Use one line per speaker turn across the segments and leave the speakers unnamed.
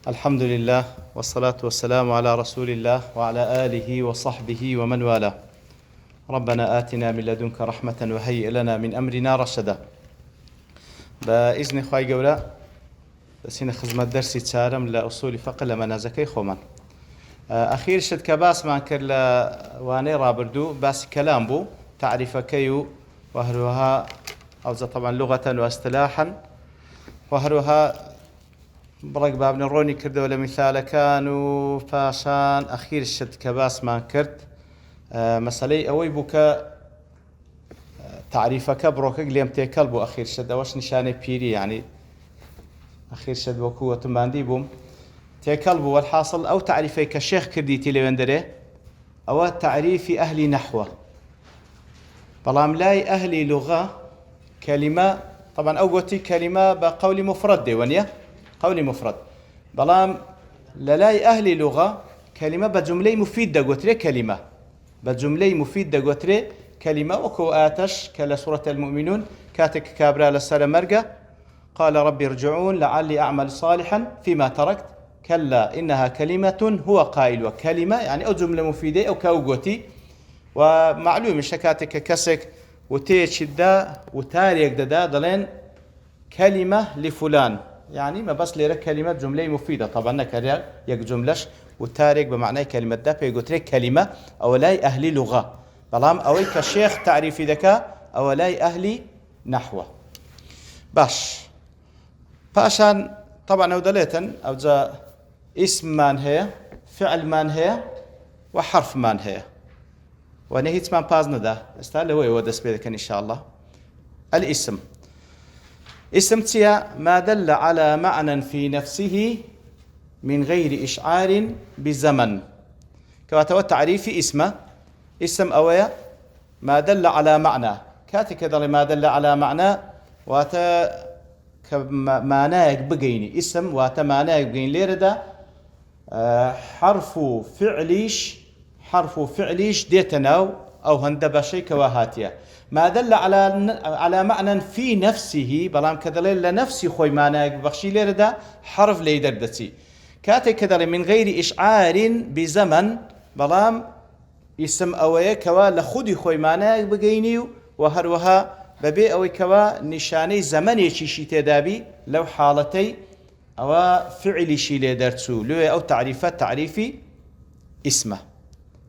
الحمد لله والصلاة والسلام على رسول الله وعلى آله وصحبه ومن والاه. ربنا آتنا من لدنك رحمة وهيئ لنا من أمرنا رشدا. بإذن خواهي قولا سين خزمة درسي تسارم لأصول فقه لمنازكي خومن. أخير شد كباس ما كر واني رابردو باس كلام بو تعريف كيو وهروها أو طبعا لغة واصطلاحا وهروها بڕێک بابنەڕۆنی کردەوە لە میثالەکان و پاشان ئەخیر شت کە باسمان کرد مەسەلەی ئەوەی بوو کە تعریفەکە بڕۆکەک لێم تێکەڵ بوو ئەخیر شت ئەوەش نیشانەی پیری یعنی ئەخیر شت وەکو وەتمباندی بووم تێکەڵ بوو والحاصل ئەو تعریفەی کە شێخ کردیتی لەوێندەرێ ئەوە تعریفی ئەهلی نەحوە بەڵام لای ئەهلی لوغە کەلیمە طبعا ئەو گوتی کەلیمە بە قەولی مفرد دێوە قولي مفرد بلام للاي أهلي لغة كلمة بجملة مفيد دقوتري كلمة بجملة مفيد دقوتري كلمة وكو آتش كلا سورة المؤمنون كاتك كابرا للسالة مرقة قال ربي ارجعون لعلي أعمل صالحا فيما تركت كلا إنها كلمة هو قائل وكلمة يعني أو جملة مفيدة أو كاوغوتي ومعلوم شكاتك كسك وتيش دا وتاريك دا دلين كلمة لفلان يعني ما بس ليرك كلمة جملة مفيدة طبعا نكرر يك جملش وتارك بمعنى كلمة ده بيقول لك كلمة أو لاي أهلي لغة بلام أوي كشيخ تعريفي ذكاء أو لاي أهلي نحوه باش باشان طبعا أو دليتا أو جاء اسم من هي فعل من هي وحرف من هي ونهيت من بازنا ده استعلى هو ودس بيدك إن شاء الله الاسم اسم تيا ما دل على معنى في نفسه من غير إشعار بزمن كما تعريف اسم أويا ما دل على معنى كاتك ما دل على معنى واتا معناك بقيني اسم واتا معناك بقين ليردا حرف فعليش ديتناو أو هندبشي كواهاتيا ما دل على معنى في نفسه بلام كذلك لنفسي خوي معناك بخشي ليردا حرف ليدردتي كاتي كذلك من غير إشعار بزمن بلام اسم أوي كوا لخودي خوي معناك بقيني وهروها ببي أوي كوا نشاني زمني شي تدابي لو حالتي أو فعلي شي ليدرتسو لو أو تعريفي اسمه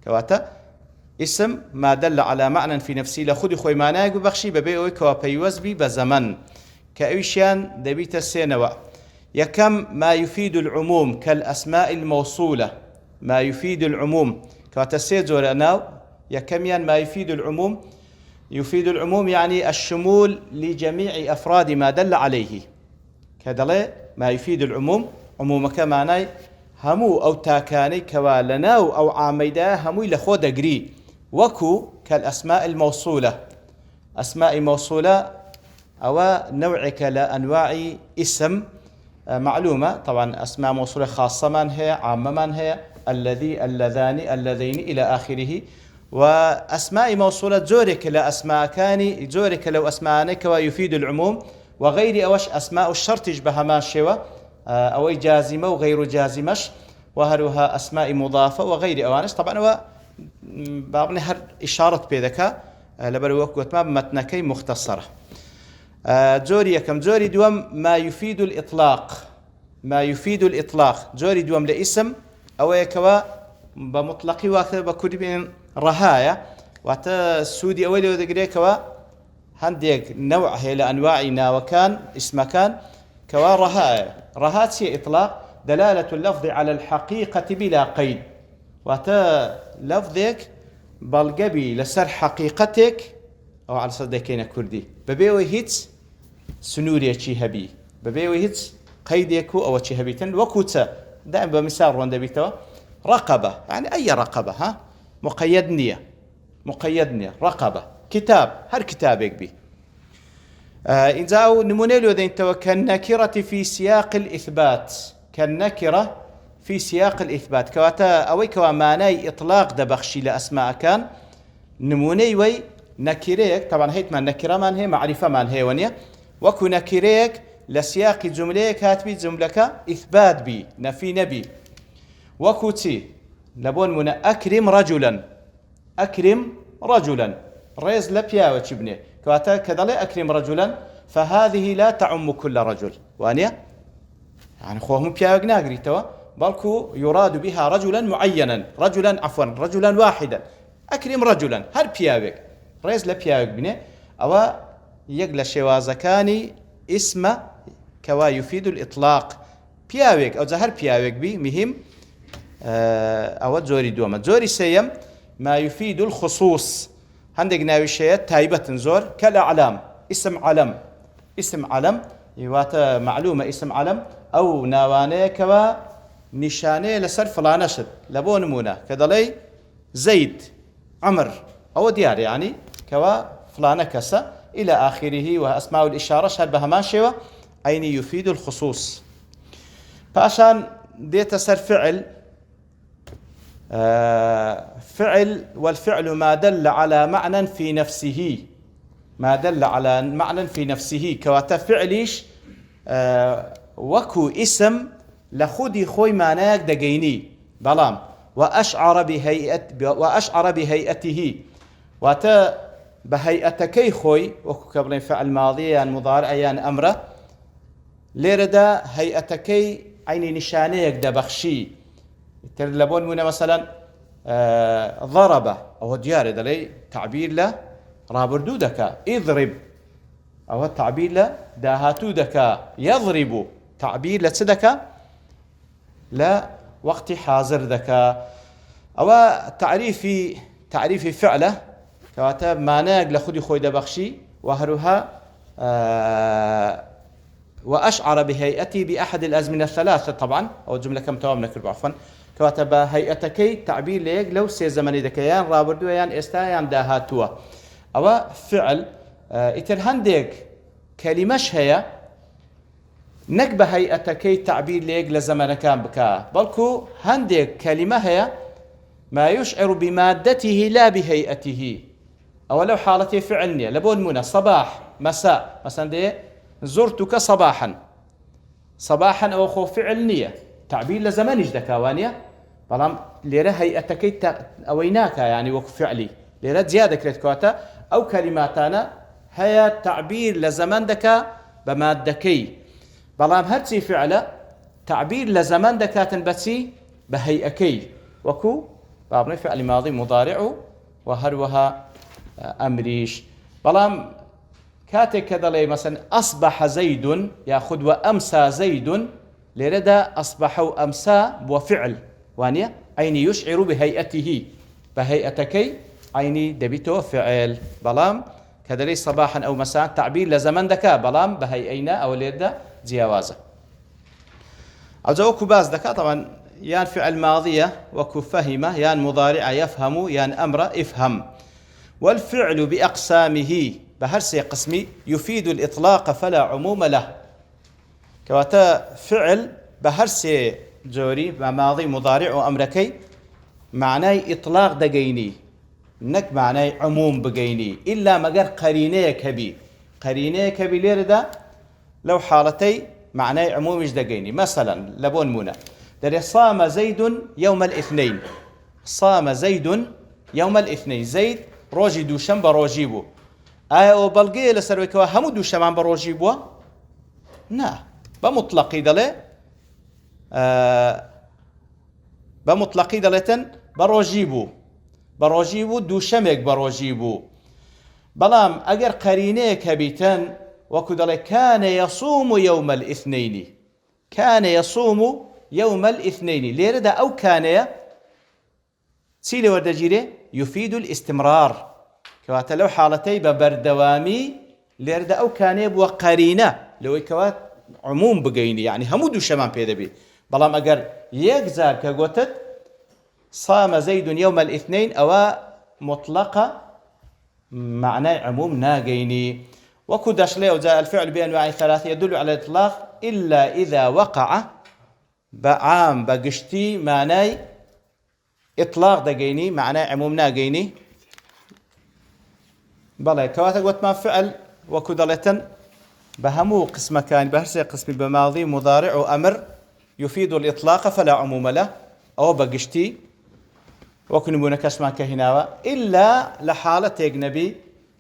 كواتا اسم ما دل على معنى في نفسي لخودي خوي معناك ببخشي ببي أوي كوا بيوزبي بزمن كأيشان دبيت السينوى يكم ما يفيد العموم كالأسماء الموصولة ما يفيد العموم كواتسيدو لأناو يكميان ما يفيد العموم يعني الشمول لجميع أفراد ما دل عليه كدلي ما يفيد العموم عمومك معناي همو أو تاكاني كوا لناو أو عاميدا همو لخود أجري وكو كالأسماء الموصولة أسماء موصولة أو نوعك لأنواع اسم معلومة طبعا أسماء موصولة خاصة من هي عامة من هي الذي اللذان اللذين إلى آخره وأسماء موصولة جورك لأسماء كاني جورك لو أسماء ويفيد العموم وغير أوش أسماء الشرط يشبه ما شوى أو جازمة وغير جازمش وهروها أسماء مضافة وغير أوانش طبعا بابني هر إشارة بذكاء لبروك وتمام متنكي مختصرة جوري كم جوري دوم ما يفيد الإطلاق جوري دوم لاسم أو يكوا بمطلقي واكثر بكل بين رهاية واتا سودي أولي وذكري كوا هنديك نوع هي لأنواعنا وكان اسم كان كوا رهاية هي إطلاق دلالة اللفظ على الحقيقة بلا قيد واتا لفظك بالقبي لسر حقيقتك أو على صدقين كردي ببيوي هيتس سنوريا شي هبي ببيوي هيتس قيديكو أو شي هبيتن وكوتا دائما بمثال روندا بيتوا رقبة يعني أي رقبة مقيد نية رقبة كتاب هر كتابك بي إذا أو نمونيلو ذين توا كالنكرة في سياق الإثبات كالنكرة في سياق الإثبات كواتا أوي كوا ماناي إطلاق دبخشي لأسماء كان نموني وي نكريك طبعا هيت من نكرة من هي معرفة من هي ونيا وكو نكريك لسياق جملة كاتبي جملة إثبات بي نفي نبي وكوتي لبون من أكرم رجلا أكرم رجلا ريز لبيا وشبنه كواتا كذا أكرم رجلا فهذه لا تعم كل رجل وانيا يعني خوهم بيا وقناقري توا بلكو يراد بها رجلا معينا رجلا واحدا أكرم رجلا هر بياوك ريز لبياوك بني أو يقل شوازكاني اسم كوا يفيد الإطلاق بياوك أو زهر بياوك بي مهم أو زوري دوما زوري سيم ما يفيد الخصوص عندك ناوي شيء تايبة زور كالأعلام اسم علم يواتا معلومة اسم علم أو ناوانه كوا نشانه لسر فلان شد لبو نمونه كذلك زيد عمر أو ديار يعني كوا فلان كسا إلى آخره وأسماء الإشارة شهر بهمان شوى أين يفيد الخصوص فعشان ديت سر فعل والفعل ما دل على معنى في نفسه كواتا فعليش وكو اسم لخودي خوي معناك دقيني بلام وأشعر بهيئته واتا بهيئتكي خوي وكو كبرين فعل ماضي يعني مضارع يعني أمره ليردا هيئتكي عيني نشانيك دبخشي تلبون منا مثلا ضرب أو ديار دلي تعبير له رابردو دكا اضرب أو تعبير له داهاتو دكا يضرب تعبير لتصدكا لا وقت حاضر دكا أو تعريف فعله كواتا معناك لخودي خوي دبخشي وهروها وأشعر بهيئتي بأحد الأزمنة الثلاثة طبعا أو جملة كم توام نكرب عفوا كواتا هيئتكي تعبير ليك لو سي زمني دكيان رابردو يان استايان داهاتوا أو فعل إتر هندك كلمة هي نكبه هيئتكي تعبير ليك لزمن كان بكا بلكو هندك كلمة هي ما يشعر بمادته لا بهيئته أو لو حالتي فعلني لبون منى صباح مساء مثلا دي زرتك صباحا أو خو فعلنية تعبير لزمن دكاوانية بلام ليرة هيئتكي أويناك يعني وكو فعلي ليرة زيادة كريت كواتا أو كلماتنا هي تعبير لزمن دكا بمادكي بلام هرتي فعله تعبير لزمن دكاتن بسي بهيئكي وكو بابني فعل ماضي مضارع وهروها أمريش بلام كاتك كذا لي مثلا أصبح زيد ياخذ وأمسى زيد لردا أصبح وأمسى وفعل وانيا أين يشعر بهيئته بهيئتكي أين دبيتو فعل بلام كذا لي صباحا أو مساء تعبير لزمن دكا بلام بهيئينا أو لردا جياوازه أو زوكو باز دكا طبعا يان فعل ماضية وكو فهمه يان مضارع يفهم يان أمر افهم والفعل بأقسامه بهرسي قسمي يفيد الإطلاق فلا عموم له كواتا فعل بهرسي جوري ماضي مضارع وأمركي معناي إطلاق دقيني نك معناي عموم بقيني إلا مقر قرينيك بي ليردا لو حالتي معناي عموم إيش دقيني مثلا لبون منى دري صام زيد يوم الاثنين زيد روجي دوشم بروجيبو او بلغي لسروي كوا همو دوشمان بروجيبو نا بمطلقي دله بمطلقي دلتن بروجيبو دوشمك بروجيبو بلام اگر قرينيك هبيتن وكو دله كان يصوم يوم الاثنين ليردا او كان سيلي وردجيري يفيد الاستمرار كواتا لو حالتي ببردوامي ليردا او كان يبوا قرينه لو كوات عموم بقيني يعني همودو شمان بيدا بي بلام اگر يكزار كقوتت صام زيد يوم الاثنين او مطلقه معناه عموم ناقيني وكو داشلي وجاء الفعل بانواع ثلاثه يدل على الاطلاق الا اذا وقع بعام بقشتي معناي إطلاق دقيني معناه عموم ناقيني بلا كواتا قوت ما فعل وكدلة بهمو قسم كان بهرسي قسم بماضي مضارع وأمر يفيد الإطلاق فلا عموم له أو بقشتي وكن بونكش ما كهناوة إلا لحالة أجنبي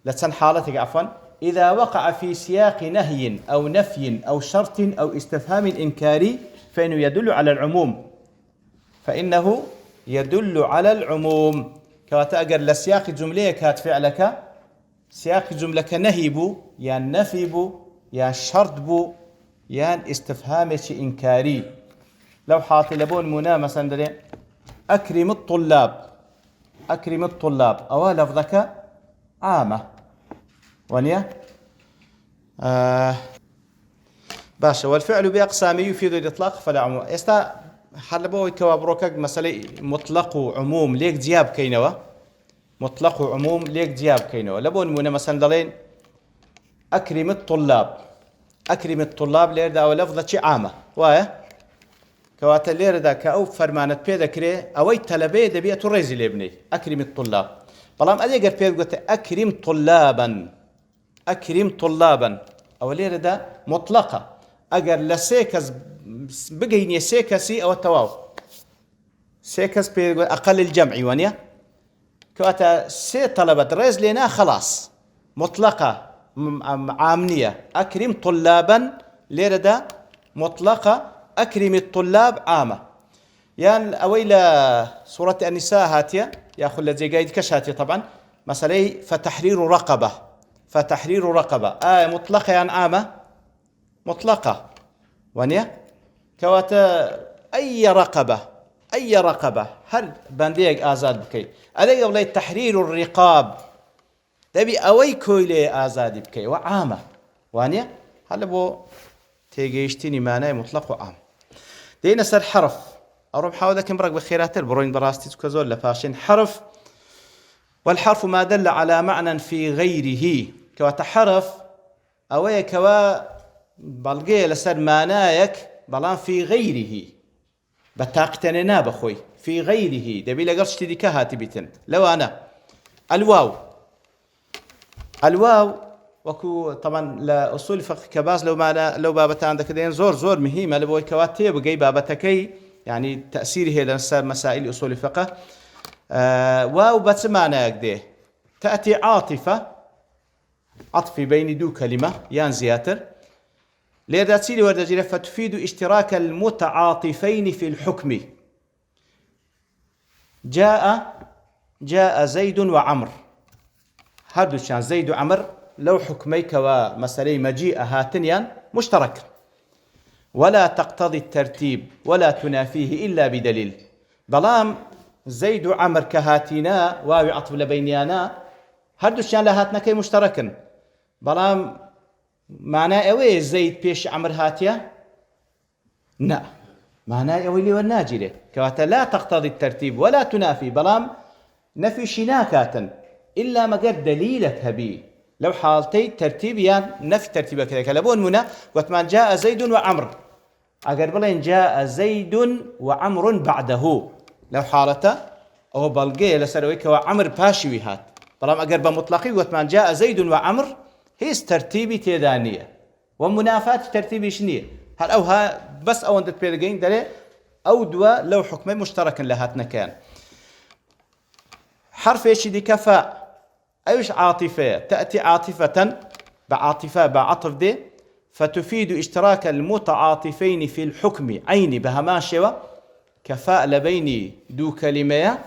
لتسن حالة عفوا إذا وقع في سياق نهي أو نفي أو شرط أو استفهام إنكاري فإنه يدل على العموم فإنه يدل على العموم كواتأجر لسياق جملة كات فعلك سياق جملة نهي بو يعني نفي بو يعني شرط بو يعني استفهام إنكاري لو حاطي لبون منا مثلا أكرم الطلاب أكرم الطلاب أو لفظك عامة ونيا باشا والفعل بأقسامه يفيد الإطلاق فلا عموم استا حلبوي كوابروكك مسألة مطلق وعموم ليك جياب كينوا مطلق وعموم ليك جياب كينوا لبون منا مثلا دلين أكرم الطلاب أكرم الطلاب ليرد أو لفظة عامة وايه كوات ليردا كأو فرمانة بيدا كري أوي تلبي دبيئة الرئيس لابني أكرم الطلاب بلام أدي قر بيدا قلت أكرم طلابا أكرم طلابا أو ليردا مطلقة أجر لسيكس بقيني سيكسي أو التواو سيكس بيدا أقل الجمع وانيا كواتا سي طلبت رئيس لنا خلاص مطلقة عامنية أكرم طلابا ليردا مطلقة أكرم الطلاب عامة يعني أويلا سورة النساء هاتية يأخذ الذي قايد كش هاتية طبعا مثلا فتحرير رقبة فتحرير رقبة مطلقة يعني عامة مطلقة ونيا كواتا أي رقبة هل بانديك آزاد بكي ألي أولي تحرير الرقاب تبي أوي كويلي آزاد بكي وعامة وانيا هل بو تيجيشتيني معناه مطلق وعام دينا سر حرف أروح حاول كم برق بخيرات البروين براستي كزول لفاشين حرف والحرف ما دل على معنى في غيره كواتحرف أوي كوا بلقي لسر معناك بلان في غيره بتاقتننا بخوي في غيره دبي لقرش تدي كهاتي بيتن لو أنا الواو وكو طبعا لأصول فقه كباز لو بابتا عندك دين زور مهمة لبوي كواتي بقي بابتكي يعني تأثيره لنسى مسائل أصول الفقه واو بتسمعنا يقديه تأتي عاطفة عطف بين دو كلمة يان زياتر ليراتيلي وردجيرة فتفيد اشتراك المتعاطفين في الحكم جاء زيد وعمر هادو شان زيد وعمر لو حكميك ومسألة مجيء هاتنيا مشترك ولا تقتضي الترتيب ولا تنافيه إلا بدليل بلام زيد وعمر كهاتنا واو عطف لبينيانا هردو شان لهاتنا كي مشتركن بلام معناه اوي زيد بيش عمر هاتيا نا معناه اوي لي والناجرة كواتا لا تقتضي الترتيب ولا تنافي بلام نفي شناكاتا إلا ما قد دليلتها بيه لو حالتي ترتيبيا نفي ترتيبا كذا كلابون منا وثمان جاء زيد وعمر أقرب لين جاء زيد وعمر بعده لو حالته أو بلقي لسرويك وعمر باشوي هات طالما أقرب مطلقي وثمان جاء زيد وعمر هي ترتيبي تيدانية ومنافات ترتيبي شنية هل أوها بس أو أنت تبيرجين دلي أو دوا لو حكمي مشترك لهاتنا كان حرف إيش دي كفاء أيش عاطفة تأتي عاطفة بعاطفة بعطف دي فتفيد اشتراك المتعاطفين في الحكم عيني بهما شوى كفاء لبيني دو كلمة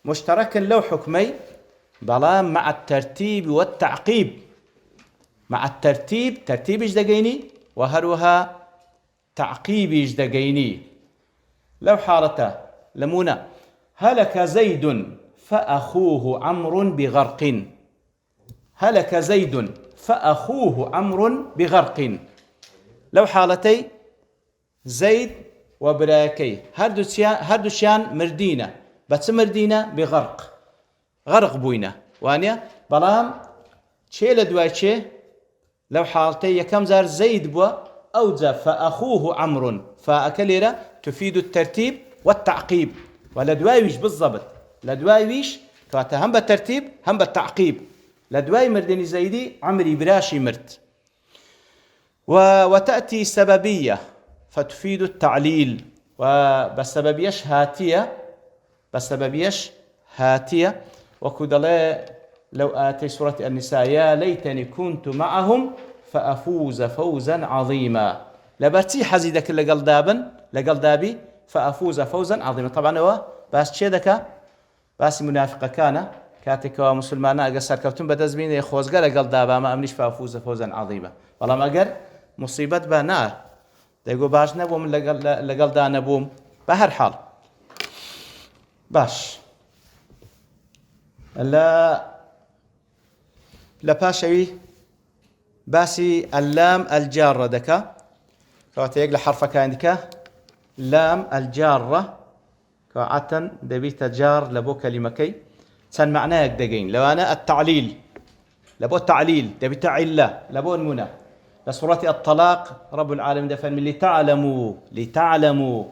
مشترك لو حكمي بلام مع الترتيب والتعقيب مع الترتيب ترتيب اجدقيني وهروها تعقيب اجدقيني لو حالته لمونا هلك زيد فأخوه عمرو بغرق هلك زيد فأخوه عمرو بغرق لو حالتي زيد وبراكي هردوشيان مردينة بس مردينة بغرق غرق بوينة وانيا بلام شي لدواي شي لو حالتي كم زار زيد بوا أوجا فأخوه عمرو فأكليرا تفيد الترتيب والتعقيب ولدوايش بالضبط لدوايش كواتا هم بالترتيب هم بالتعقيب لدواي مردني زيدي عمري براشي مرت وتأتي سببية فتفيد التعليل، وبسببيش هاتية، بسببيش هاتية، وكدلا لو آتي سورة النساء يا ليتني كنت معهم فأفوز فوزا عظيما. لبرتي حزيدك لقل دابا لقل دابي فأفوز فوزا عظيما. طبعا هو باس تشيدك باس منافقة كان كاتك ومسلمان أقصر كوتم بدزبين يخوز قال قل دابا ما أمنيش فأفوز فوزا عظيما. والله ما قال مصيبة بنا يقول باش نبوم لقل دا نبوم بهر حال باش لا باشوي باسي اللام الجارة دكا كواتيق لحرف عندك لام الجارة كوعتا دبيت جار لبو كلمكي سن معناه دقين. لو أنا التعليل لبو التعليل دبيت علة لبو المنى. لسورة الطلاق رب العالمين دفن من لتعلموا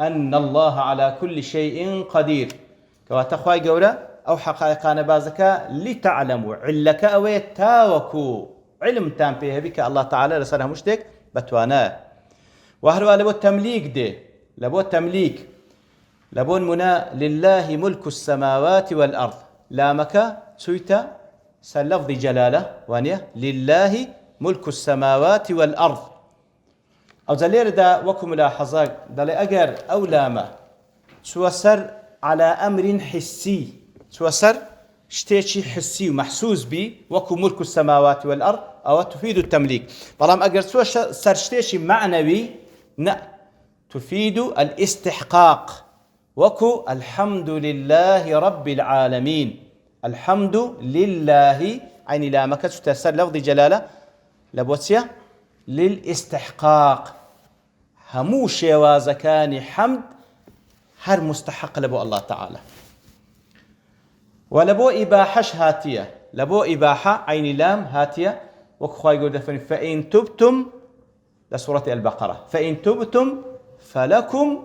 أن الله على كل شيء قدير كواتخواي قولة أو حقائقان بازك لتعلموا علك أو تاوكو علم تامبيه بك الله تعالى لسنة مشتك بتوانا. وهروا لبو التمليك دي لبو التمليك لبو المنا لله ملك السماوات والأرض لامك سويتا سلفظ جلالة وانيا لله ملك السماوات والأرض. أو زلير دا وكو ملاحظات دالي أجر أو لاما سوسر على أمر حسي سوسر شتيشي حسي ومحسوس بي وكو ملك السماوات والأرض أو تفيد التمليك. بلام أجر سوسر شتيشي معنوي تفيد الاستحقاق وكو الحمد لله رب العالمين. الحمد لله عيني لامك تسر لفظ جلالة لبوتسيا للاستحقاق همو شوازكاني حمد هر مستحق لبو الله تعالى. ولبو إباحش هاتية لبو إباحة عين لام هاتية وكخواي يقول فإن تبتم لسورة البقرة فإن تبتم فلكم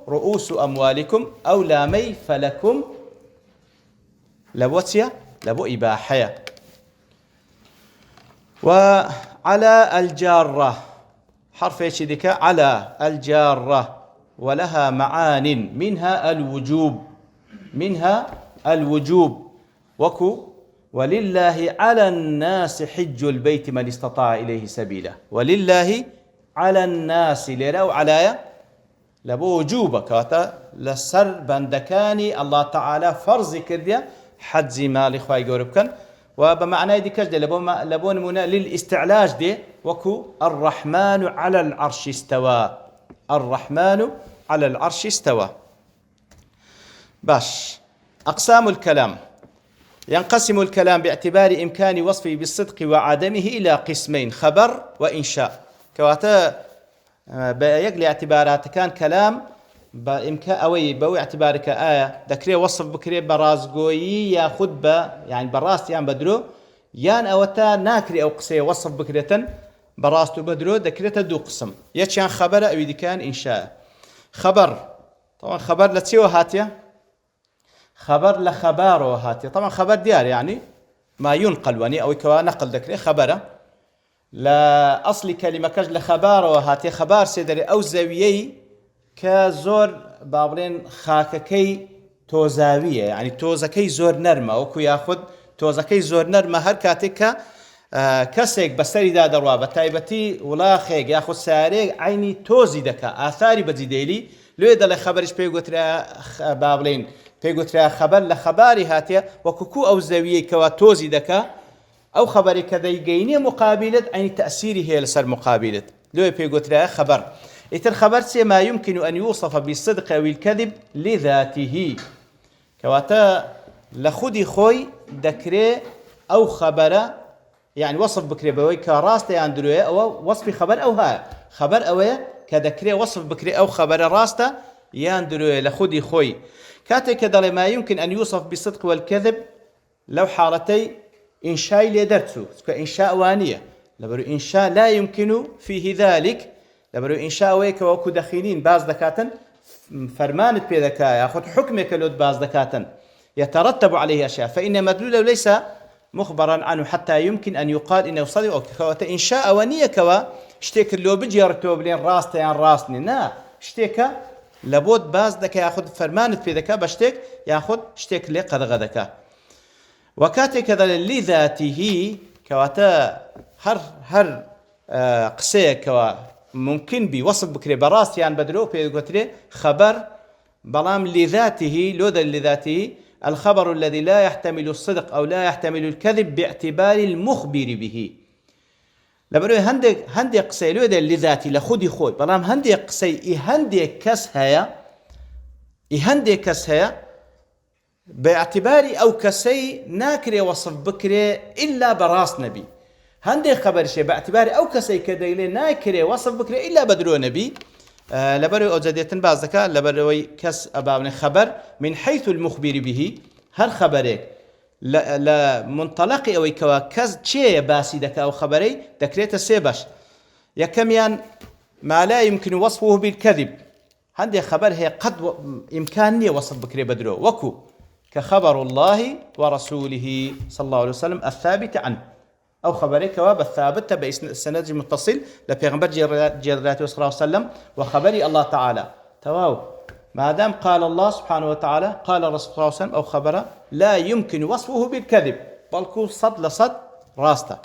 رؤوس أموالكم أو لامي فلكم لبوتسيا لبو إباحة. وعلى الجارة حرف ايش ذيك على الجارة ولها معان منها الوجوب وكو ولله على الناس حج البيت من استطاع إليه سبيلا. ولله على الناس لرو على لبو وجوبك واتا لسر بندكاني الله تعالى فرض كرديا حج مال خواي قربكن وبمعنى دي كجد لبون منا للاستعلاج دي وكو الرحمن على العرش استوى. الرحمن على العرش استوى. باش أقسام الكلام ينقسم الكلام باعتبار إمكان وصفه بالصدق وعدمه إلى قسمين خبر وإنشاء. كواتا بيقلي اعتبارات كان كلام بإمكان أوي بو اعتبارك آية ذكري وصف بكري برازقوي يا خطبة يعني براس يان بدرو يان أوتا ناكري أو قصي وصف بكرية براستو بدرو ذكري دو قسم يتشان خبر أو إذا كان إنشاء. خبر طبعا خبر لتسيو هاتيا خبر لخباره هاتيا طبعا خبر ديار يعني ما ينقل وني أو كوا نقل ذكري خبره لا أصل كلمة كج لخباره هاتيا خبر سيدري أو زاوية كزور بابلين خاككي توزاوية يعني توزكي زور نرمة وكو ياخد توزكي زور نرمة هر كاتك كسيك بسري دا دروابة تايبتي ولا خيك ياخد ساري عيني توزي دكا آثاري بزيديلي لو يدل خبرش بيقوترا بابلين بيقوترا خبر لخباري هاتيا وكوكو أو زاوية كوا توزي دكا أو خبري كذا يجيني مقابلة عيني تأثيري هي لسر مقابلة لو بيقوترا خبر. إذا خبرت ما يمكن أن يوصف بالصدق أو الكذب لذاته كواتا لخدي خوي ذكري أو خبر يعني وصف بكري بوي كراست ياندروي أو وصف خبر أو ها خبر أو كذكري وصف بكري أو خبر راسته ياندروي لخدي خوي كاتي كذا ما يمكن أن يوصف بالصدق والكذب لو حالتي إنشاء لدرتسو كإنشاء وانية لبرو إنشاء لا يمكن فيه ذلك لبرو إنشاء ويك وكو دخيلين باز دكاتن فرمانت بيدكا ياخذ حكمك لود باز دكاتن يترتب عليه أشياء فإن مدلوله ليس مخبرا عنه حتى يمكن أن يقال إنه صدق أو كوات إنشاء ونية كوا اشتيك اللي بجيرتو بلين راسته يعني راسني نا اشتيك لابد باز دك ياخذ فرمانت في ذكاء بشتيك ياخذ اشتيك اللي قد غذكا وكاتي كذا لذاته كواتا هر قسيه كوا ممكن بوصف بكري براس يعني بدلو في قتري خبر بلام لذاته لوذا لذاته الخبر الذي لا يحتمل الصدق أو لا يحتمل الكذب باعتبار المخبر به لبروي هندي قسي لوذا لذاتي لخودي خوي بلام هندي قسي هندي كس هيا باعتباري أو كسي ناكري وصف بكري إلا براس نبي هندي خبر شيء باعتباري أو كسي كديلي ناكري وصف بكري إلا بدرو نبي لبروي أوجدية بعض ذكاء لبروي كس أباوني خبر من حيث المخبر به هر خبرك لا منطلقي أو كوا كز شيء باسي دكا أو خبري دكريت السيبش يكميان ما لا يمكن وصفه بالكذب هندي خبر هي قد إمكانية وصف بكري بدرو وكو كخبر الله ورسوله صلى الله عليه وسلم الثابت عنه أو خبري كواب الثابت بسند متصل لبيغمبر جيراته صلى الله عليه وسلم وخبري الله تعالى تواو ما دام قال الله سبحانه وتعالى قال الرسول صلى الله عليه وسلم أو خبره لا يمكن وصفه بالكذب بلكو صد لصد راسته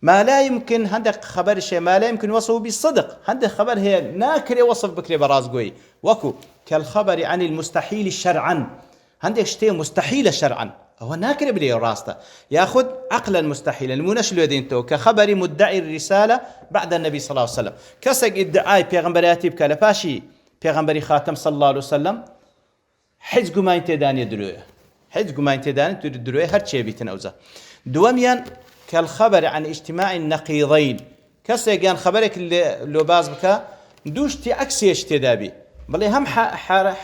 ما لا يمكن هندك خبر شيء ما لا يمكن وصفه بالصدق هندك خبر هي ناكري وصف بكري براس قوي وكو كالخبر عن المستحيل شرعا هندك شيء مستحيل شرعا هو ناكري بلي راسته ياخذ عقلا مستحيلا منش لودينتو كخبر مدعي الرسالة بعد النبي صلى الله عليه وسلم كسق ادعاء بيغمبرياتي بكالفاشي بيغمبري خاتم صلى الله عليه وسلم حج ما انت داني درويه حج ما انت داني درويه هر شيء بيتنوزه دوميا كالخبر عن اجتماع النقيضين كسيجان خبرك اللي لو باز بك دوشتي عكسي اشتدابي بلي هم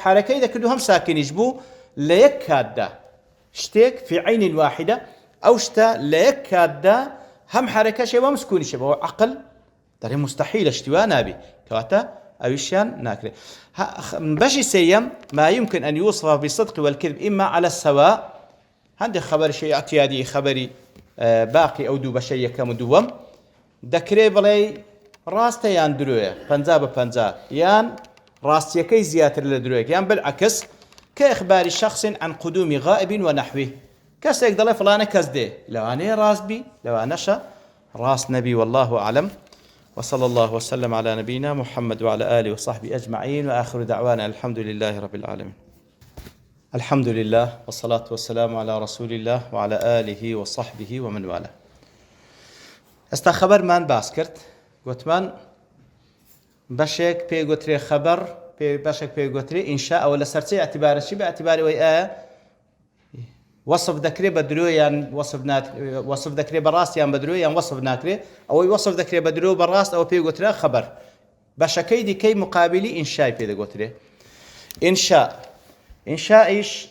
حركي ذا كلهم ساكن يجبو ليكادا اشتيك في عين واحدة أو شتا ليكادا هم حركة شيء ومسكون شيء هو عقل ترى مستحيل اشتوا نابي كواتا أويشان ناكري باش يسيم ما يمكن أن يوصف بالصدق والكذب إما على السواء عندي خبر شيء اعتيادي خبري باقي أو دو بشيء كمدوم دكري بلي راسته يان درويه بنزاب بنزا يان راستي كي زياتر لدرويه يان بالعكس كإخبار شخص عن قدوم غائب ونحوه كسيك دلي فلانة كزدي لو أنا راس بي لو أنا شا راس نبي والله أعلم وصلى الله وسلم على نبينا محمد وعلى آله وصحبه أجمعين وآخر دعوانا الحمد لله رب العالمين الحمد لله والصلاة والسلام على رسول الله وعلى آله وصحبه ومن والاه استخبر من باسكرت قلت من بشك بي قتري خبر بي بشك بي قتري إنشاء ولا سرتي اعتبار الشيء باعتباري وياه وصف ذكري بدرو يعني وصف ذكري براس يعني بدرو يعني وصف ناكري أو وصف ذكري بدرو براس أو بي قتري خبر بشكي دي كي مقابلي إنشاء بي قتري إنشاء إيش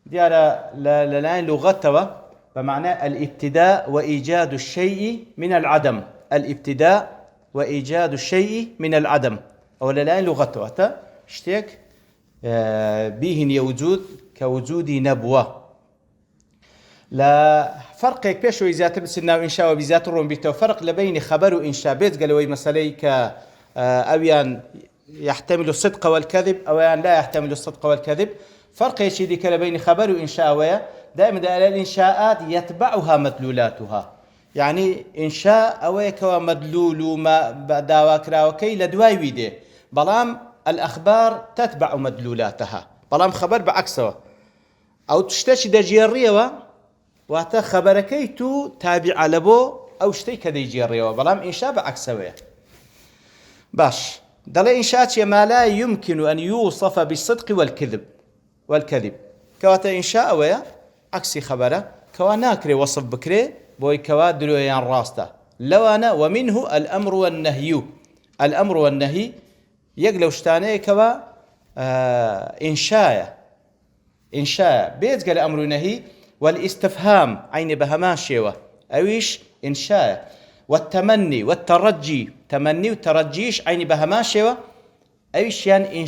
ديارة للاين لغتها بمعنى الابتداء وإيجاد الشيء من العدم الابتداء وإيجاد الشيء من العدم أو للاين لغتها اشتيك بيهن يوجود كوجود نبوة لا فرق كيف إذا سنة إنشاء وبذات الروم بيتو فرق لبين خبر وإنشاء بيت قالوا مسألة أويان يحتمل الصدق والكذب أو لا يحتمل الصدق والكذب فرق يشيدي كلا بين خبر وإنشاء ويا دائما الإنشاءات يتبعها مدلولاتها يعني إنشاء أويك ومدلول وما داواكرا وكي لدواي ويدي بلام الأخبار تتبع مدلولاتها بلام خبر بعكسه أو تشتشي دجيرية واتا خبركي تو تابع لبو أو شتي كدجيرية بلام إنشاء بعكسه باش دل إنشاء ما لا يمكن أن يوصف بالصدق والكذب كواتا إنشاء ويا عكسي خبره كوا ناكري وصف بكري بوي كوا دلويان راسته لو أنا ومنه الأمر والنهي يقلو شتاني كوا إنشاء بيت قال أمر ونهي والاستفهام عين بهمان شيوة أويش إنشاء والتمني والترجي تمني وترجيش عين بهمان شيوة أويش يعني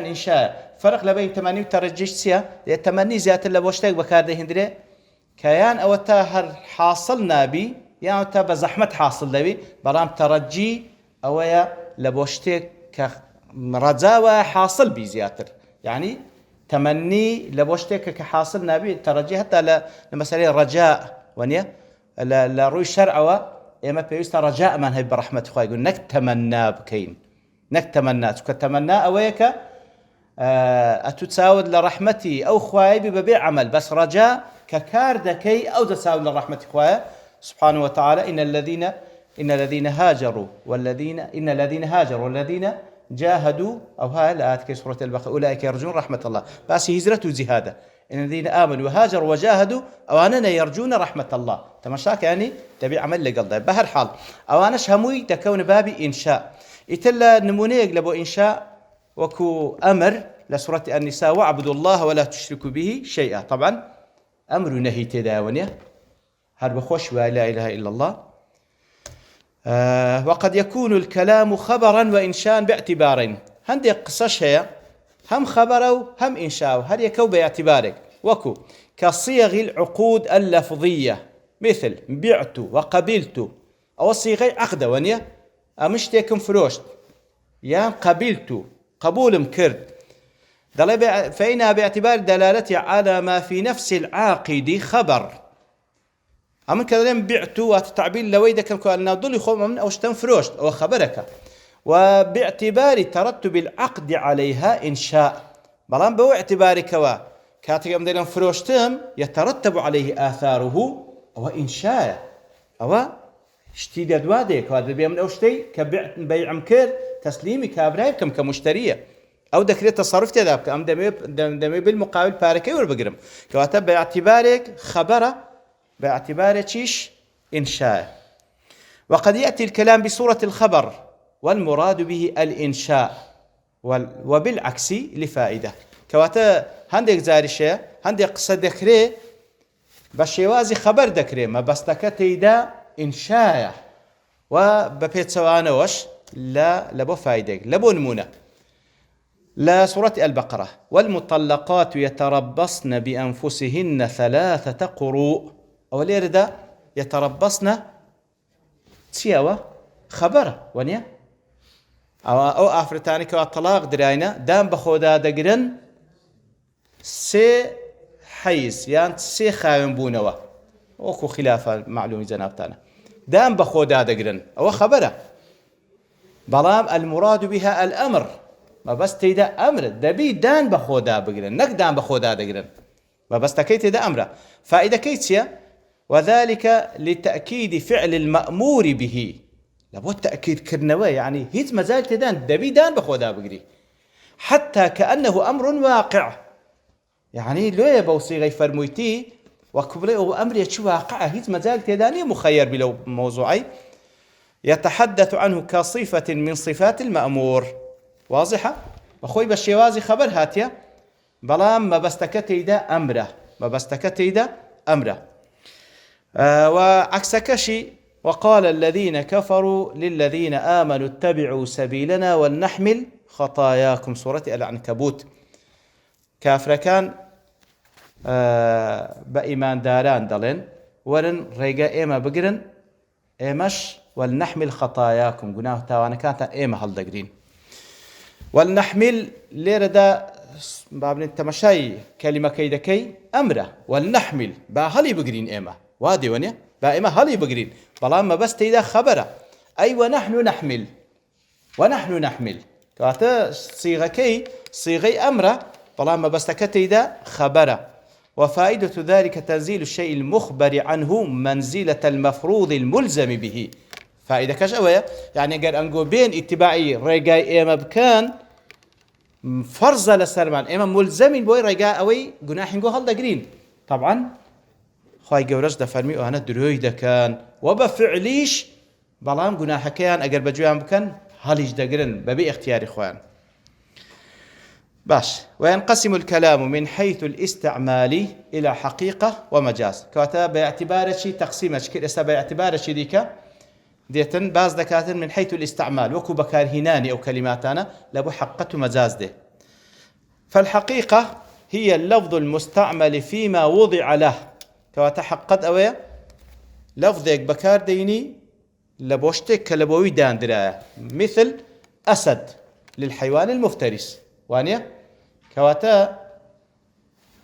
إنشاء فرق لبين تمني وترجيش سيا التمني زيادة لبوشتك بكارده هندري كيان أو تاهر حاصل نابي يعني تا بزحمة حاصل نابي برام ترجي أو يا لبوشتك كرجاوة حاصل بزياتر يعني تمني لبوشتك كحاصل نابي ترجي حتى لمسألة رجاء ونيا لروي الشرع إما بيوست رجاء من هي برحمة خوي يقول نك تمنى بكين نك تمنى كتمنى أويك أتتساود لرحمتي أو خواي ببيع عمل بس رجاء ككار دكي أو تساود لرحمة خواي سبحانه وتعالى إن الذين هاجروا والذين جاهدوا أو هاي الآيات في سورة البقرة أولئك يرجون رحمة الله بس هجرة زهادة إن الذين آمنوا وهاجروا وجاهدوا أواننا يرجون رحمة الله تمشاك يعني تبي عمل لقلده بهر حال أوانش هموي تكون بابي إنشاء يتلا نمونيك لبو إنشاء وكو أمر لسورة النساء واعبدوا الله ولا تشركوا به شيئا طبعا أمر نهي تداونية هرب خوش ولا إله إلا الله وقد يكون الكلام خبرا وإنشاء باعتبارين هندي قصش هي هم خبروا هم إنشاء هل يكو باعتبارك وكو كصيغ العقود اللفظية مثل بعت وقبلت أو صيغي عقد ونية أمشتكم فروشت يا قبلت قبول مكرد فإنها باعتبار دلالتها على ما في نفس العاقد خبر أمن كذا بعت وتعبير لويدك كأنه ضل يخوم من أو فروشت أو خبرك وباعتبار ترتب العقد عليها إنشاء بلان بو اعتبارك كاتك أمدين فروشتهم يترتب عليه آثاره أو إنشاء أو اشتي دوادك وهذا بيعمل أو شتي كبيع مكر تسليمي كابرايب كم كمشترية أو دكري تصرف تذابك أم دمي بالمقابل باركي وربقرم كواتب باعتبارك خبره باعتبارك إنشاء وقد يأتي الكلام بصورة الخبر والمراد به الإنشاء وبالعكس لفائدة كواتا هندك زارشة هندك قصة دكري بشيوازي خبر دكري ما بستكتي دا إنشاء وببيت سوانوش لا لبو فايدة لبو نمونة لا سورة البقرة والمطلقات يتربصن بأنفسهن 3 قروء أولير دا يتربصن تسيوا خبر ونيا أو أفرتاني كالطلاق دراينا دام بخودا دقرن سي حيز يعني سي خاين بونوا وكو خلافة معلومة جنابتانا دام بخودا دقرن أو خبره بلام المراد بها الأمر ما بس تيدا أمر دبي دان بخودا بقرن نك دان بخودا دقرن ما بس تكيت دا أمره فإذا كيتسيا وذلك لتأكيد فعل المأمور به لابد تأكيد كرنوي يعني هيت مازال تدان دبي دان بخودا بقري حتى كأنه أمر واقع يعني لو يبو صيغي فرمويتي وكبري أو أمر يتشو واقع هيت مازال تداني مخير بلو موضوعي يتحدث عنه كصفة من صفات المأمور واضحة وخوي بالشوازي خبر هاتيا بلام ما بستكتي دا أمره وعكس كشي وقال الذين كفروا للذين آمنوا اتبعوا سبيلنا ولنحمل خطاياكم سورة العنكبوت كافر كان بإيمان داران دلين ولن ريقا إيما بقرن إيماش ولنحمل خطاياكم قناه تاوانا كانت إيما هالدقرين ولنحمل ليردا باب التمشي كلمة كيدكي أمره ولنحمل باهلي بقرين إيما وادي ونيا بائمة هلي بقرين بلام ما بس تيدا خبره أي ونحن نحمل كاتا صيغة كي صيغي أمره بلام ما بس تكتيدا خبره وفائدة ذلك تنزيل الشيء المخبر عنه منزلة المفروض الملزم به فائدة كشوية يعني قال أنقو بين اتباعي رجاء إيما بكان فرزة للسرمان إيما ملزمين بوي رجاء أوي جناح نقول هل دقرين طبعا خواهي قورج دفرمي وأنا دروي دكان وبفعليش بلام جناح كان أجر بجوان بكان هليش دقرن ببي اختياري خوان باش وينقسم الكلام من حيث الاستعمال إلى حقيقة ومجاز كواتا باعتبار شيء تقسيم أشكال إسا باعتبار شيء ديكا ديتن باز دكاتن من حيث الاستعمال وكو بكار هناني أو كلماتنا لابو حقة مجاز ده فالحقيقة هي اللفظ المستعمل فيما وضع له كواتا حقت أوي لفظك بكار ديني لبوشتك كلبوي داندرا مثل أسد للحيوان المفترس وانيا كواتا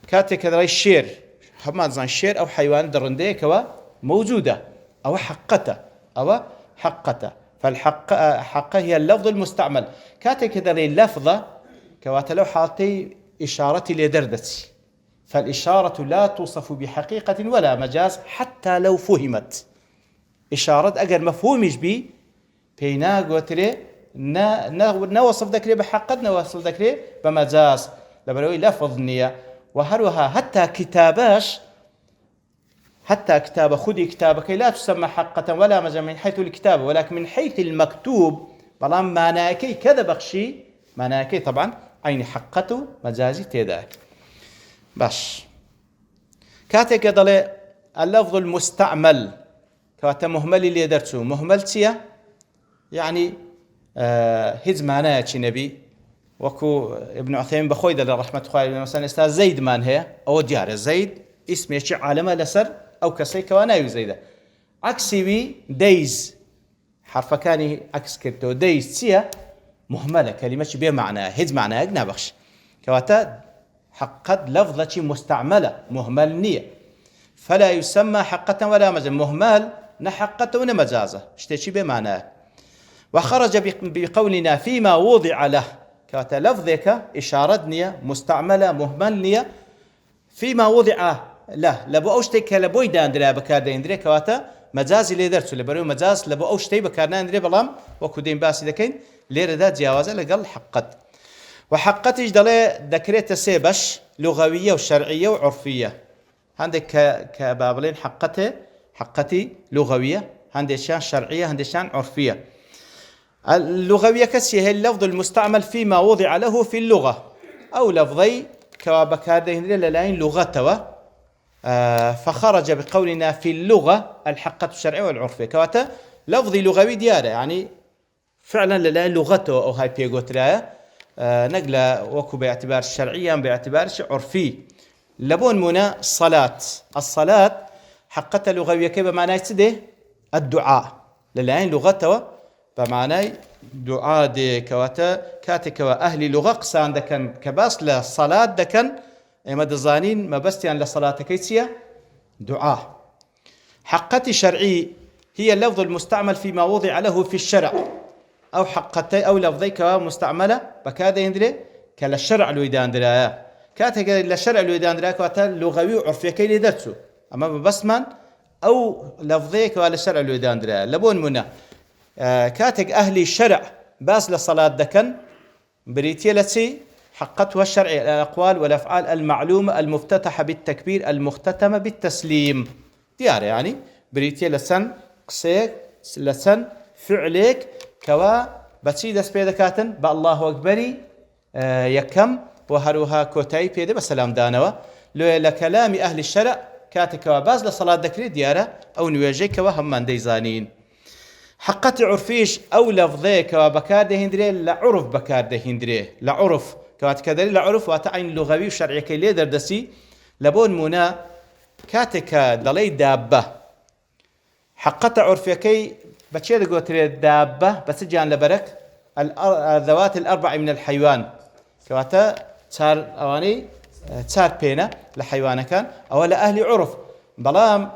كاتك هذا الشير حماد زان الشير أو حيوان درندي كوا موجودة أو حقته فالحق هي اللفظ المستعمل كاتك هذا اللفظة كواتا لو حالتي إشارة لدردتي فالإشارة لا توصف بحقيقة ولا مجاز حتى لو فهمت إشارة أجر مفهومش بي بينا قوتري نوصف ذكري بحقد نوصف ذكري بمجاز لبروي لفظ نية وهروها حتى كتابة خذي كتابك لا تسمى حقة ولا مجاز من حيث الكتابة ولكن من حيث المكتوب بلان معناكي كذا بخشي معناكي طبعا عين حقته مجازي تيداك باش كاتك ضل اللفظ المستعمل كواتا مهمل اللي درتو مهمل تيا يعني هز معناه شي نبي وكو ابن عثيمين بخوي دل رحمة الله مثلا استاذ زيد مان هي او ديار زيد اسمه شي عالمه لسر او كسي كوانا يزيده عكسي بي دايز حرف كاني عكس كرتو دايز تيا مهمله كلمه بمعنى هز معناه نبخش كواتا حقد لفظة مستعملة مهمل نية فلا يسمى حقة ولا مجاز مهمل نحقة ونمجازة اشتشي بمعناه وخرج بقولنا فيما وضع له كاتا لفظك إشارة نية مستعملة مهمل نية فيما وضع له لبو أوشتك لبوي داندرا بكار داندرا كواتا مجازي اللي درسو لبرو مجاز لبو أوشتي بكار داندرا بلام وكو دين باسي دكين ليرة دا جاوازة لقل حقد وحقتش دلي ذكرت سيبش لغوية وشرعية وعرفية عندك كبابلين حقتي لغوية عندك شان شرعية عندك شان عرفية اللغوية كسي هي اللفظ المستعمل فيما وضع له في اللغة أو لفظي كبكاردين للاين لغته فخرج بقولنا في اللغة الحقة الشرعية والعرفية كواتا لفظي لغوي ديارة يعني فعلا للاين لغته أو هاي بيغوترايا نقلة وكو باعتبار شرعيا باعتبار عرفي لبون منا الصلاة حقتها لغوية كيف بمعنى سده الدعاء للعين لغته بمعنى دعاء دي كواتا كاتك وأهل لغة قسان دكن كباس للصلاة دكن إما دزانين ما بستيان لصلاة كيسية دعاء حقتي شرعي هي اللفظ المستعمل فيما وضع له في الشرع أو حقتي أو لفظي كمستعملة بكذا يندري كلا الشرع الويدان درايا كاتك للشرع الويدان درايا كواتا لغوي وعرفي كي لدرسو أما بسمان أو لفظي كلا الشرع الويدان درايا لبون منا كاتك أهلي الشرع باس لصلاة دكن بريتي لتي حقتها الشرعي الأقوال والأفعال المعلومة المفتتحة بالتكبير المختتمة بالتسليم ديار يعني بريتي لسن قسيك لسن فعلك كوا بتشيد سبيدكاتن بالله أكبري يكم وهروها كوتاي بيده بسلام دانوا لكلام أهل الشرع كاتك وباز لصلاة ذكري ديارة أو نواجيك وهم ديزانين حقت عرفيش أو لفظيك وبكارده هندري لعرف بكارده هندري لعرف كوات كذلك لعرف وتعين لغوي وشرعي كي ليدر دسي لبون منا كاتك دلي دابة حقت عرفيكي بتشيل قلت الدابة بس جان لبرك الذوات الأربع من الحيوان كواتا صار أواني صار بينا لحيوان كان أو لأهل عرف بلام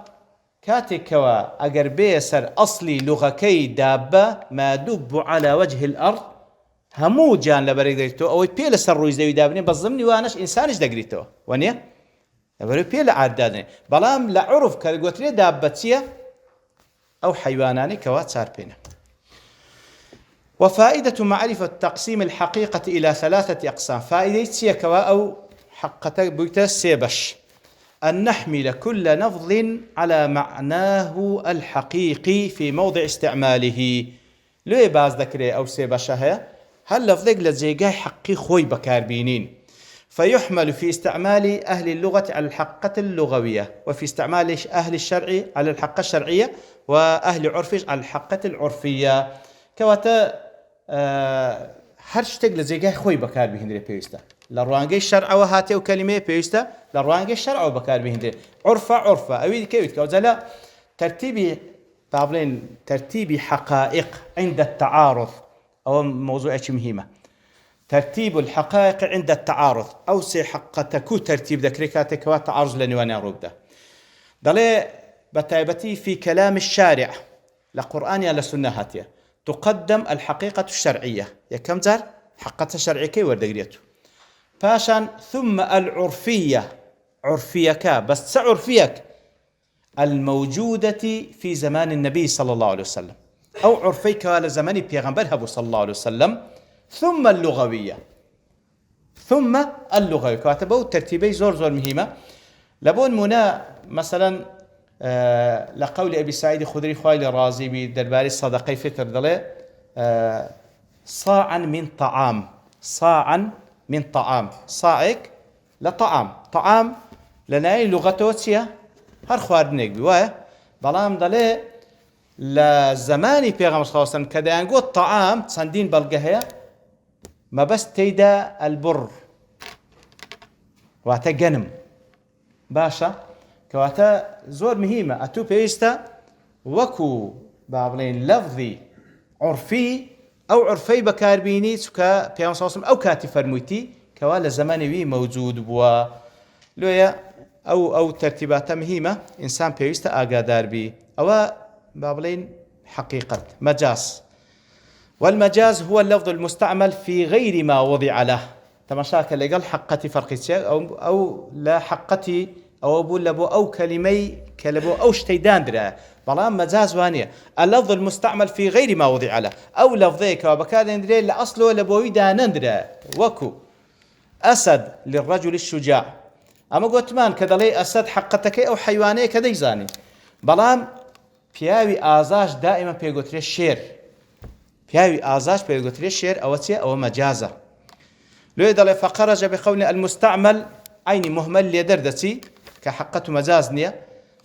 كاتكوا أجر بيسر أصلي لغكي دابة ما دب على وجه الأرض همو جان لبرك دريتو أو بيل سر رويز ذي دابني بظمني وانش إنسانش دقريتو ونيا لبرك بيل عدادني بلام لعرف كقلت لي دابتية أو حيواناني كوات صار بينا وفائدة معرفة تقسيم الحقيقة إلى 3 أقسام فائدة سيكوا أو حقة بيتا سيبش أن نحمل كل لفظ على معناه الحقيقي في موضع استعماله لو باز ذكري أو سيبشها هل لفظك لزيقاي حقي خوي بكاربينين فيحمل في استعمال أهل اللغة على الحقة اللغوية وفي استعمال أهل الشرع على الحقة الشرعية وأهل عرفش على الحقة العرفية كواتا هرشتك لزيقاي خوي بكاربينين بيستا لروانجي الشرع وهاتي وكلمة بيستا لروانجي الشرع وبكار بهندي عرفة أوي كيف كوزلا ترتيب حقائق عند التعارض أو موضوع مهمة. ترتيب الحقائق عند التعارض أو سي حقتكو ترتيب ذكركاتك وتعارض لنوانا روبدا ضلي بتايبتي في كلام الشارع لقرآن يا لسنة هاتية تقدم الحقيقة الشرعية يا كم زار حقة الشرعية كي وردقريته فاشان ثم العرفية عرفيك بس عرفيك الموجودة في زمان النبي صلى الله عليه وسلم أو عرفيك على زمان بيغمبر صلى الله عليه وسلم ثم اللغوية كاتبوا ترتيبي زور مهمة لبون منا مثلا لقول أبي سعيد خدري خوالي رازي بدرباري الصدقي فتر دلي صاعا من طعام صاعك طعام لناي لغتوتيا هر خواردنێک بی وایە بەڵام دەڵێ لە زمانی پێغەمبەر صلی الله علیه و سلم کە دەیانگوت طعام چەندین بەڵگە هەیە مەبەست تێیدا البر واتە گەنم باشە کەواتە زۆر مهمە ئەتوو پێویستە وەکو با بڵێن لەفظی عورفی ئەو عورفەی بەکاربینی چونکە پێغەمبەر صلی الله علیه و سلم ئەو کاتی فەرموویتی کەوا لە زمانی وی مەوجود بووە لۆیە أو ترتيبات مهمة إنسان بيست آجادار بي أو بابلين حقيقة مجاز والمجاز هو اللفظ المستعمل في غير ما وضع له تماشاك اللي قال حقتي فرقتي أو لا حقتي أو أقول لبو أو كلمي كلبو أو شتيدان درا بلام مجاز وانية اللفظ المستعمل في غير ما وضع له أو لفظيك وبكاد ندري لأصله لبوي دانندرا وكو أسد للرجل الشجاع أما قوتمان كدلي أسد حقتك أو حيواني كديزاني بلام بياوي آزاش دائما بيقوتري الشير أو تي أو مجازة لو يدلي فخرج بقول المستعمل عيني مهمل ليدردتي كحقة مجازنية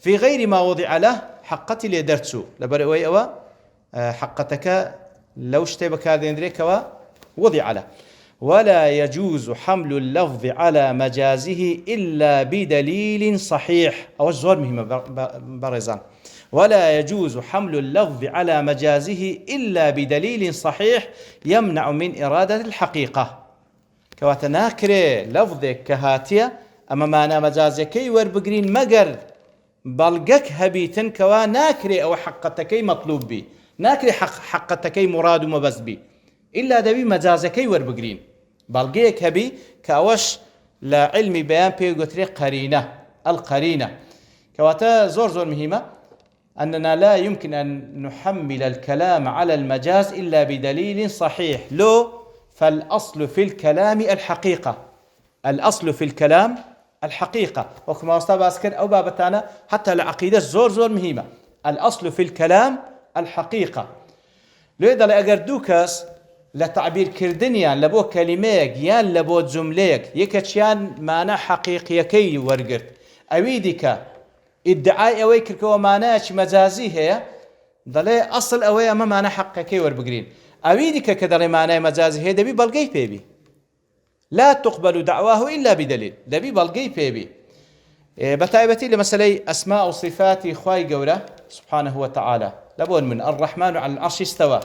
في غير ما وضع له حقتي ليدرتسو لبرئوي أو حقتك لو اشتبك هذا يندريك وضع له ولا يجوز حمل اللفظ على مجازه إلا بدليل صحيح أو الزور مهمة برزان ولا يجوز حمل اللفظ على مجازه إلا بدليل صحيح يمنع من إرادة الحقيقة كواتناكري لفظك كهاتية أما مانا مجازكي وربقرين مقر بلقك هبيتن كوا ناكري أو حقتكي مطلوب بي ناكري حقتكي مراد ومبز بي إلا دبي مجازكي وربقرين بلقيك هبي كأوش لا علم بيان بيقتري القرينة كواتا زور مهمة أننا لا يمكن أن نحمل الكلام على المجاز إلا بدليل صحيح فالأصل في الكلام الحقيقة وكما أستاذ أسكر أو بابتانا حتى العقيدة زور مهمة الأصل في الكلام الحقيقة لذا لأجردوكاس لتعبير كردنيان لبو كلميك يان لبو جمليك يكتشيان معنى حقيقي كي ورقرت أويدك ادعاء أويك كوماناش مجازي هي ضلي أصل أوي أما معنى حقيقي وربقرين أويدك كدري معنى مجازي هي دبي بلقي بيبي لا تقبل دعواه إلا بدليل دبي بلقي بيبي بتايبتي لمثلي أسماء وصفات خواي قورة سبحانه وتعالى لبون من الرحمن على العرش استوى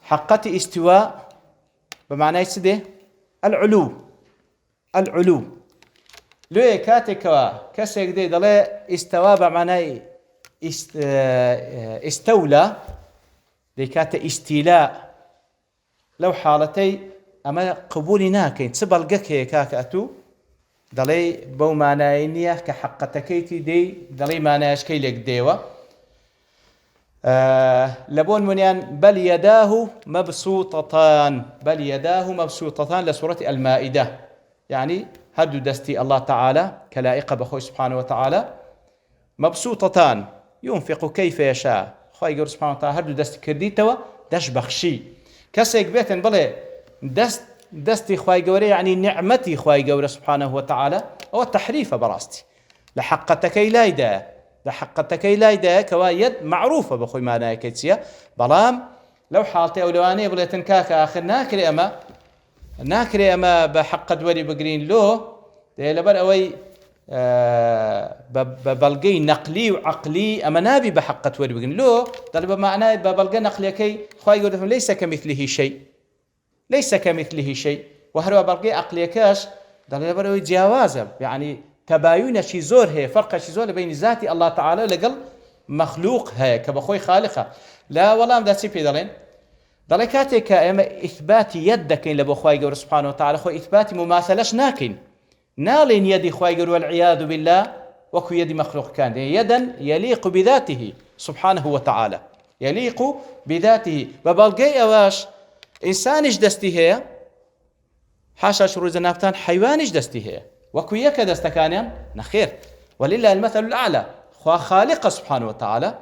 حقتي استواء بمعنى يسده العلو لو كاتكوا كسيك دي دلي استوى بمعنى استولى دي كات استيلاء لو حالتي أما قبولنا كين تبلغك كاكاتو دلي بو معنى كحقتكيتي دي دلي معنى يشكي لك ديوة لبون منيان بل يداه مبسوطتان لسورة المائدة يعني هدو دستي الله تعالى كلائقة بخوي سبحانه وتعالى مبسوطتان ينفق كيف يشاء خوي قول سبحانه وتعالى هدو دستي كرديتوا دش بخشي كسيك بيتن بلي دستي خوي قوري يعني نعمتي خوي قول سبحانه وتعالى هو التحريف براستي لحقتكي لا يدا كوايد معروفة بخوي ما نايكتسيا بلام لو حالتي أولوانية بليتن كاكا آخر ناكري أما ناكري أما بحق دوري بقرين له لبر أوي ببلغي نقلي وعقلي أما نابي بحق دوري بقرين له طلب معناه ببلغي نقلي كي خواهي يقول ليس كمثله شيء، ليس كمثله شيء. وهرو بلغي عقلي كاش لبر أوي جوازه يعني تباين شي زور هي فرق شي زور بين ذاتي الله تعالى لقل مخلوق هي كبخوي خالقه. لا والله دا سيبي دلين دڵێ کاتێک کە ئێمە ئیثباتی یەد دەکەین لە بۆ خوای گەورە سوبحانەهو وتەعالا خۆی ئیثباتی مماثلەش ناکەین، ناڵێن یەدی خوای گەورە والعیاذ بالله وەکو یەدی مەخلوقەکان یەدەن یەلیق بذاته سبحانه وتعالى یەلیق بذاته بە بەڵگەی ئەوەش ئینسانیش دەستی هەیە حاشا ڕووی جەنابتان حەیوانیش دەستی هەیە وەکو یەکە دەستەکانیان نەخێر ولله المثل الأعلى خوا خالق سبحانه وتعالى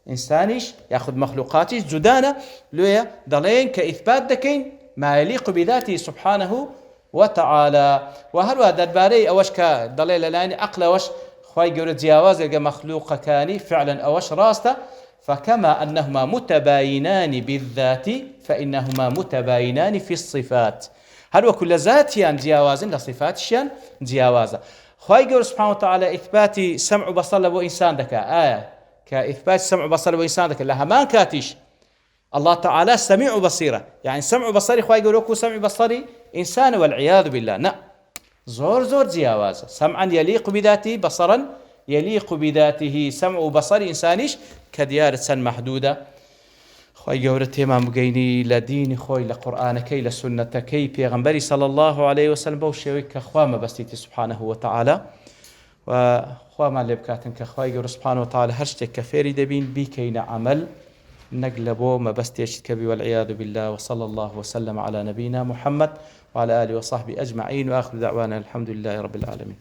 إنسانيش يأخذ مخلوقاتي جدانة لويا دلين كإثبات دكين ما يليق بذاته سبحانه وتعالى. وهروا درباري أوش كدليل لاني عقل أوش خواي جورد جواز مخلوق كاني فعلا أوش راسته فكما أنهما متباينان بالذات فإنهما متباينان في الصفات. هروا كل ذاتيان جواز لصفاتشيان جوازا خواي جورد سبحانه وتعالى إثباتي سمع وبصر له إنسان دكا كإثبات سمع وبصر وإنسان ذاك لها ما كاتيش الله تعالى سميع وبصيرة يعني سمع وبصري خواهي يقولوكو سمع بصري إنسان والعياذ بالله لا زور جياواز سمعا يليق بذاته بصرا يليق بذاته سمع وبصر إنسانيش كديارة سن محدودة خواهي يقولت ما مقيني لدين خوي لقرآن كي لسنة كي بيغنبري صلى الله عليه وسلم بوشيوك خوام بستيتي سبحانه وتعالى وخوا ما لبكاتن كخواي جور سبحانه وتعالى هرشتك كفيري دبين بيكين عمل نقلبو ما بس تيشتكبي والعياذ بالله. وصلى الله وسلم على نبينا محمد وعلى آله وصحبه أجمعين وآخر دعوانا الحمد لله رب العالمين.